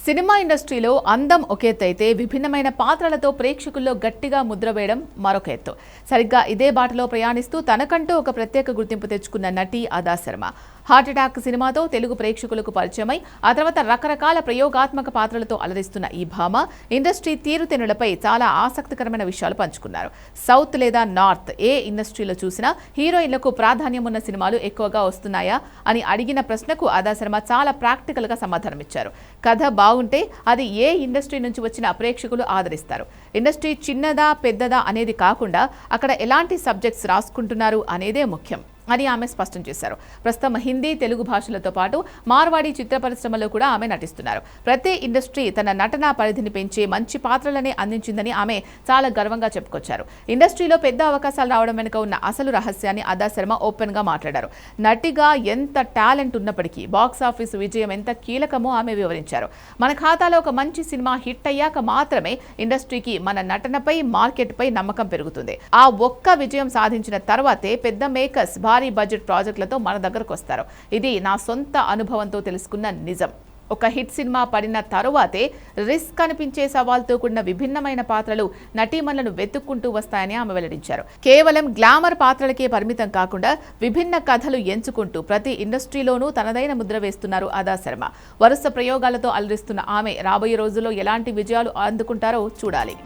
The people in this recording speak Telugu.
సినిమా ఇండస్ట్రీలో అందం ఒక ఎత్తు అయితే విభిన్నమైన పాత్రలతో ప్రేక్షకుల్లో గట్టిగా ముద్ర వేయడం మరొక ఎత్తు. సరిగ్గా ఇదే బాటలో ప్రయాణిస్తూ తనకంటూ ఒక ప్రత్యేక గుర్తింపు తెచ్చుకున్న నటి అదా శర్మ హార్ట్ అటాక్ సినిమాతో తెలుగు ప్రేక్షకులకు పరిచయమై ఆ తర్వాత రకరకాల ప్రయోగాత్మక పాత్రలతో అలరిస్తున్న ఈ భామ ఇండస్ట్రీ తీరుతెన్నులపై చాలా ఆసక్తికరమైన విషయాలు పంచుకున్నారు. సౌత్ లేదా నార్త్ ఏ ఇండస్ట్రీలో చూసినా హీరోయిన్లకు ప్రాధాన్యం ఉన్న సినిమాలు ఎక్కువగా వస్తున్నాయా అని అడిగిన ప్రశ్నకు అదా శర్మ చాలా ప్రాక్టికల్ గా సమాధానమిచ్చారు. కథ బాగుంటే అది ఏ ఇండస్ట్రీ నుంచి వచ్చిన ప్రేక్షకులు ఆదరిస్తారు. ఇండస్ట్రీ చిన్నదా పెద్దదా అనేది కాకుండా అక్కడ ఎలాంటి సబ్జెక్ట్స్ రాసుకుంటున్నారు అనేదే ముఖ్యం అని ఆమె స్పష్టం చేశారు. ప్రస్తుతం హిందీ, తెలుగు భాషలతో పాటు మార్వాడి చిత్ర పరిశ్రమలో కూడా ఆమె నటిస్తున్నారు. ప్రతి ఇండస్ట్రీ తన నటనా పరిధిని పెంచే మంచి పాత్రలనే అందించిందని ఆమె చాలా గర్వంగా చెప్పుకొచ్చారు. ఇండస్ట్రీలో పెద్ద అవకాశాలు రావడం వెనుక ఉన్న అసలు రహస్యాన్ని అదా శర్మ ఓపెన్ గా మాట్లాడారు. నటిగా ఎంత టాలెంట్ ఉన్నప్పటికీ బాక్స్ ఆఫీస్ విజయం ఎంత కీలకమో ఆమె వివరించారు. మన ఖాతాలో ఒక మంచి సినిమా హిట్ అయ్యాక మాత్రమే ఇండస్ట్రీకి మన నటనపై, మార్కెట్ పై నమ్మకం పెరుగుతుంది. ఆ ఒక్క విజయం సాధించిన తర్వాతే పెద్ద మేకర్స్ భారీ బడ్జెట్ ప్రాజెక్టులతో మన దగ్గరకు వస్తారు. ఇది నా సొంత అనుభవంతో తెలుసుకున్న నిజం. ఒక హిట్ సినిమా పడిన తరువాతే రిస్క్ అనిపించే సవాల్తో కూడిన విభిన్నమైన పాత్రలు నటీమణులను వెతుక్కుంటూ వస్తాయని ఆమె వెల్లడించారు. కేవలం గ్లామర్ పాత్రలకే పరిమితం కాకుండా విభిన్న కథలు ఎంచుకుంటూ ప్రతి ఇండస్ట్రీలోనూ తనదైన ముద్ర వేస్తున్నారు అదా శర్మ. వరుస ప్రయోగాలతో అలరిస్తున్న ఆమె రాబోయే రోజుల్లో ఎలాంటి విజయాలు అందుకుంటారో చూడాలి.